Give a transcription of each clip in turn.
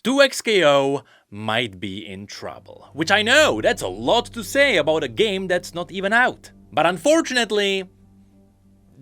2xKO might be in trouble. Which I know, that's a lot to say about a game that's not even out. But unfortunately,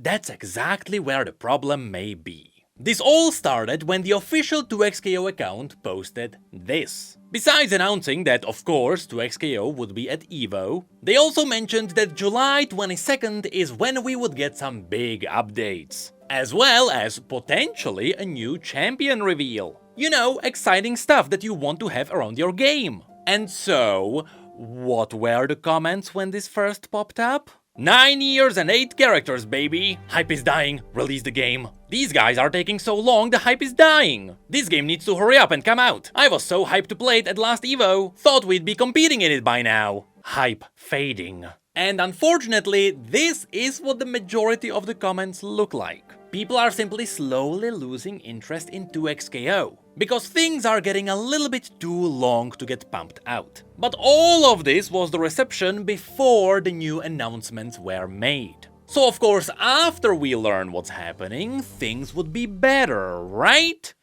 that's exactly where the problem may be. This all started when the official 2xKO account posted this. Besides announcing that, of course, 2xKO would be at EVO, they also mentioned that July 22nd is when we would get some big updates. As well as potentially a new champion reveal. You know, exciting stuff that you want to have around your game. And so, what were the comments when this first popped up? 9 years and 8 characters, baby! Hype is dying, release the game. These guys are taking so long, the hype is dying. This game needs to hurry up and come out. I was so hyped to play it at last EVO. Thought we'd be competing in it by now. Hype fading. And unfortunately, this is what the majority of the comments look like. People are simply slowly losing interest in 2xKO. Because things are getting a little bit too long to get pumped out. But all of this was the reception before the new announcements were made. So of course, after we learn what's happening, things would be better, right?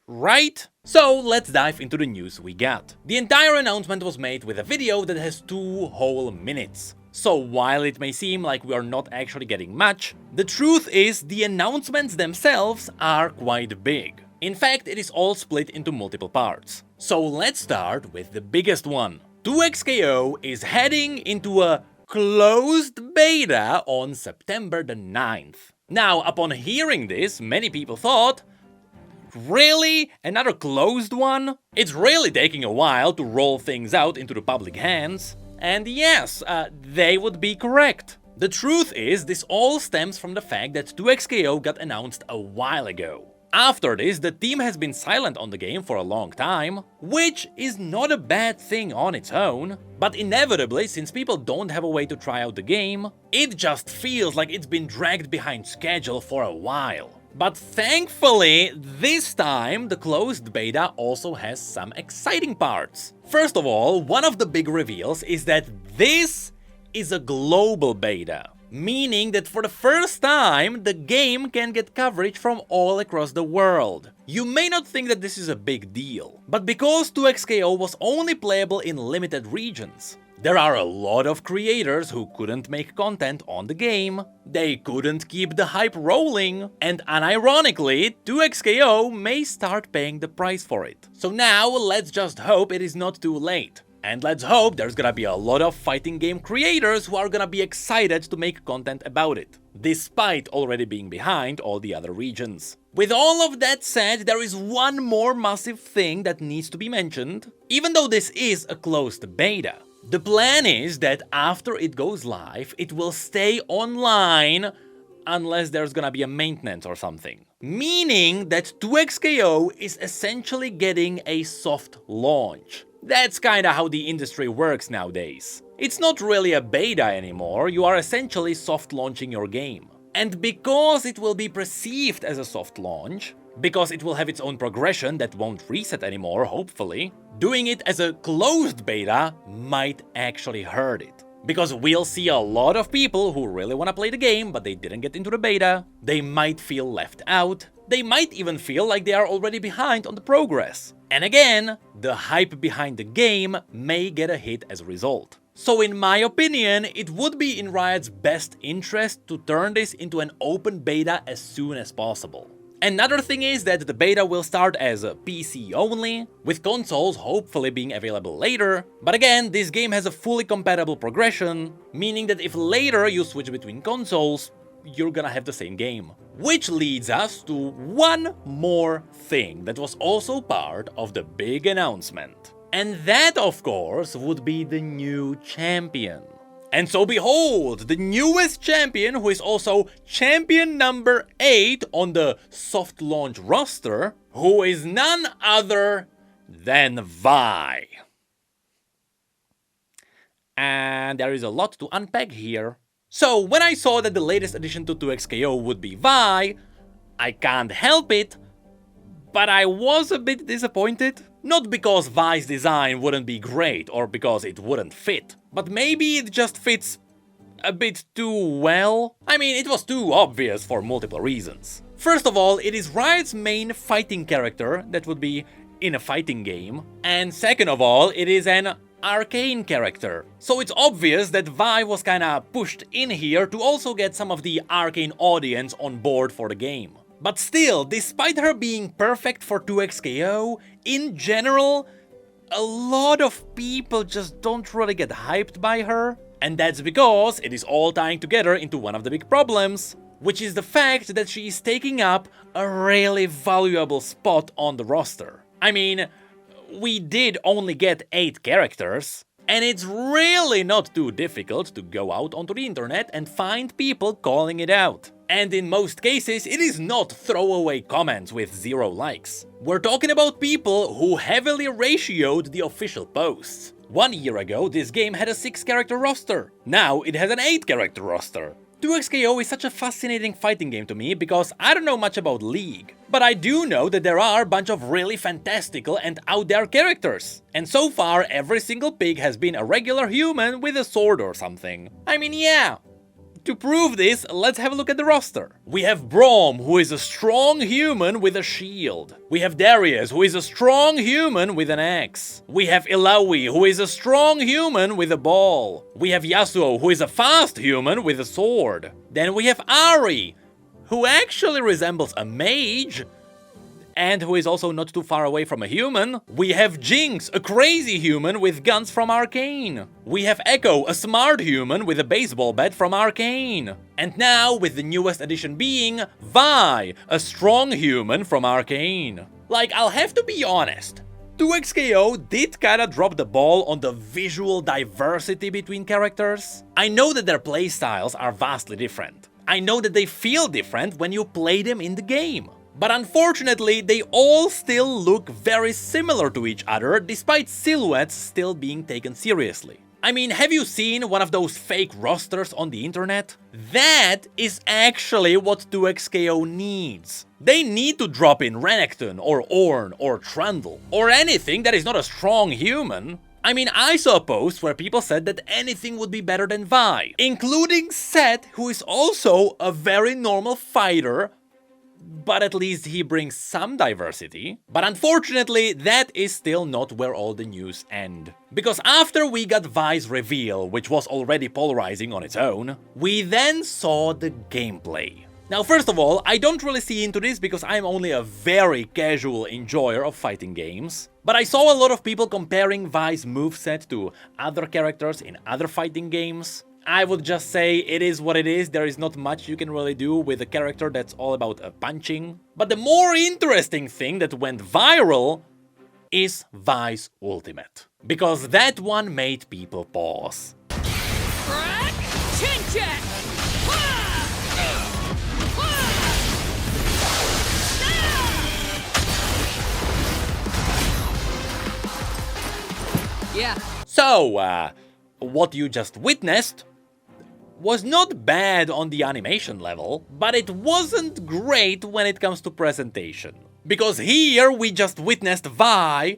Right? So let's dive into the news we got. The entire announcement was made with a video that has 2 whole minutes. So while it may seem like we are not actually getting much, the truth is the announcements themselves are quite big. In fact, it is all split into multiple parts. So let's start with the biggest one. 2xKO is heading into a closed beta on September the 9th. Now, upon hearing this, many people thought, really? Another closed one? It's really taking a while to roll things out into the public hands. And yes, they would be correct. The truth is, this all stems from the fact that 2xKO got announced a while ago. After this, the team has been silent on the game for a long time, which is not a bad thing on its own, but inevitably, since people don't have a way to try out the game, it just feels like it's been dragged behind schedule for a while. But thankfully, this time the closed beta also has some exciting parts. First of all, one of the big reveals is that this is a global beta, meaning that for the first time the game can get coverage from all across the world. You may not think that this is a big deal, but because 2xKO was only playable in limited regions, there are a lot of creators who couldn't make content on the game, they couldn't keep the hype rolling, and unironically, 2xKO may start paying the price for it. So now, let's just hope it is not too late. And let's hope there's gonna be a lot of fighting game creators who are gonna be excited to make content about it, despite already being behind all the other regions. With all of that said, there is one more massive thing that needs to be mentioned. Even though this is a closed beta, the plan is that after it goes live, it will stay online unless there's gonna be a maintenance or something. Meaning that 2xKO is essentially getting a soft launch. That's kinda how the industry works nowadays. It's not really a beta anymore, you are essentially soft launching your game. And because it will be perceived as a soft launch, because it will have its own progression that won't reset anymore, hopefully, doing it as a closed beta might actually hurt it. Because we'll see a lot of people who really wanna play the game, but they didn't get into the beta, they might feel left out, they might even feel like they are already behind on the progress. And again, the hype behind the game may get a hit as a result. So in my opinion, it would be in Riot's best interest to turn this into an open beta as soon as possible. Another thing is that the beta will start as a PC only, with consoles hopefully being available later, but again, this game has a fully compatible progression, meaning that if later you switch between consoles, you're gonna have the same game. Which leads us to one more thing that was also part of the big announcement. And that, of course, would be the new champion. And so behold, the newest champion, who is also champion number 8 on the soft launch roster, who is none other than Vi. And there is a lot to unpack here. So when I saw that the latest addition to 2xKO would be Vi, I can't help it, but I was a bit disappointed. Not because Vi's design wouldn't be great or because it wouldn't fit, but maybe it just fits a bit too well. I mean, it was too obvious for multiple reasons. First of all, it is Riot's main fighting character that would be in a fighting game, and second of all, it is an arcane character. So it's obvious that Vi was kinda pushed in here to also get some of the arcane audience on board for the game. But still, despite her being perfect for 2xKO, in general, a lot of people just don't really get hyped by her. And that's because it is all tying together into one of the big problems, which is the fact that she is taking up a really valuable spot on the roster. I mean, we did only get 8 characters, and it's really not too difficult to go out onto the internet and find people calling it out. And in most cases, it is not throwaway comments with 0 likes. We're talking about people who heavily ratioed the official posts. 1 year ago, this game had a 6-character roster. Now it has an 8-character roster. 2xKO is such a fascinating fighting game to me because I don't know much about League. But I do know that there are a bunch of really fantastical and out there characters. And so far, every single pig has been a regular human with a sword or something. I mean, yeah. To prove this, let's have a look at the roster. We have Braum, who is a strong human with a shield. We have Darius, who is a strong human with an axe. We have Ilaoi, who is a strong human with a ball. We have Yasuo, who is a fast human with a sword. Then we have Ari, who actually resembles a mage, and who is also not too far away from a human. We have Jinx, a crazy human with guns from Arcane. We have Echo, a smart human with a baseball bat from Arcane. And now, with the newest addition being Vi, a strong human from Arcane. Like, I'll have to be honest, 2xKO did kinda drop the ball on the visual diversity between characters. I know that their playstyles are vastly different. I know that they feel different when you play them in the game. But unfortunately, they all still look very similar to each other, despite silhouettes still being taken seriously. I mean, have you seen one of those fake rosters on the internet? That is actually what 2xKO needs. They need to drop in Renekton, or Ornn, or Trundle, or anything that is not a strong human. I mean, I saw a post where people said that anything would be better than Vi, including Seth, who is also a very normal fighter, but at least he brings some diversity. But unfortunately, that is still not where all the news end. Because after we got Vi's reveal, which was already polarizing on its own, we then saw the gameplay. Now, first of all, I don't really see into this because I'm only a very casual enjoyer of fighting games. But I saw a lot of people comparing Vi's moveset to other characters in other fighting games. I would just say it is what it is. There is not much you can really do with a character that's all about punching. But the more interesting thing that went viral is Vi's ultimate. Because that one made people pause. Yeah. So, what you just witnessed was not bad on the animation level, but it wasn't great when it comes to presentation. Because here we just witnessed Vi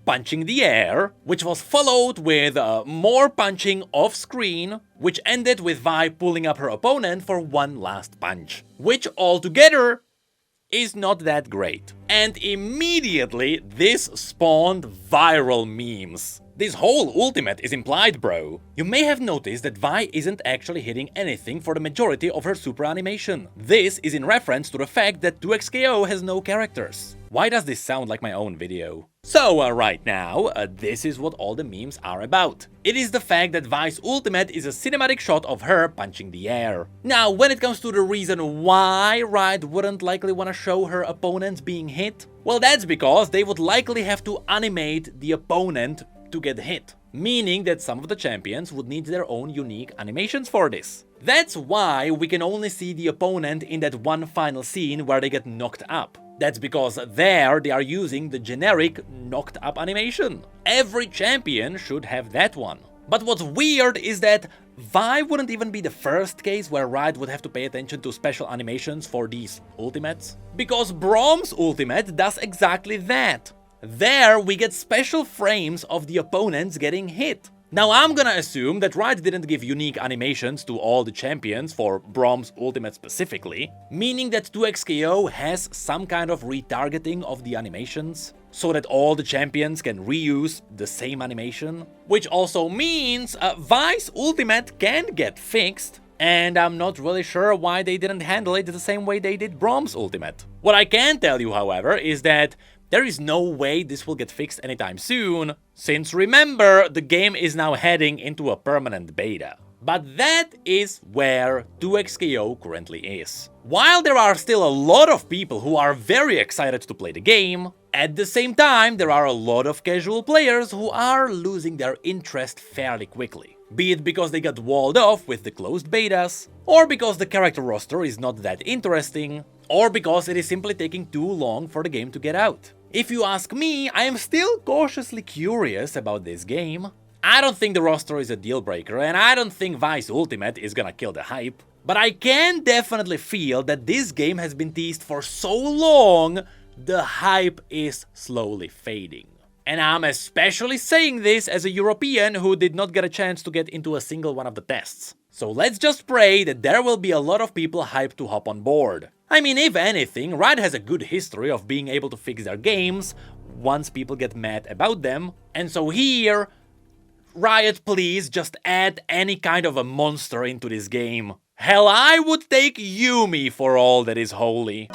punching the air, which was followed with more punching off screen, which ended with Vi pulling up her opponent for one last punch, which altogether is not that great. And immediately this spawned viral memes. This whole ultimate is implied, bro. You may have noticed that Vi isn't actually hitting anything for the majority of her super animation. This is in reference to the fact that 2xKO has no characters. Why does this sound like my own video? So right now, this is what all the memes are about. It is the fact that Vi's ultimate is a cinematic shot of her punching the air. Now, when it comes to the reason why Riot wouldn't likely want to show her opponents being hit, well, that's because they would likely have to animate the opponent to get hit, meaning that some of the champions would need their own unique animations for this. That's why we can only see the opponent in that one final scene where they get knocked up. That's because there they are using the generic knocked up animation. Every champion should have that one. But what's weird is that Vi wouldn't even be the first case where Riot would have to pay attention to special animations for these ultimates. Because Braum's ultimate does exactly that. There we get special frames of the opponents getting hit. Now I'm gonna assume that Riot didn't give unique animations to all the champions for Braum's ultimate specifically, meaning that 2xKO has some kind of retargeting of the animations, so that all the champions can reuse the same animation, which also means Vi's ultimate can get fixed, and I'm not really sure why they didn't handle it the same way they did Braum's ultimate. What I can tell you, however, is that there is no way this will get fixed anytime soon, since remember, the game is now heading into a permanent beta. But that is where 2xKO currently is. While there are still a lot of people who are very excited to play the game, at the same time there are a lot of casual players who are losing their interest fairly quickly. Be it because they got walled off with the closed betas, or because the character roster is not that interesting, or because it is simply taking too long for the game to get out. If you ask me, I am still cautiously curious about this game. I don't think the roster is a deal breaker, and I don't think Vi's ultimate is gonna kill the hype. But I can definitely feel that this game has been teased for so long, the hype is slowly fading. And I'm especially saying this as a European who did not get a chance to get into a single one of the tests. So let's just pray that there will be a lot of people hyped to hop on board. I mean, if anything, Riot has a good history of being able to fix their games once people get mad about them. And so here, Riot, please just add any kind of a monster into this game. Hell, I would take Yumi for all that is holy.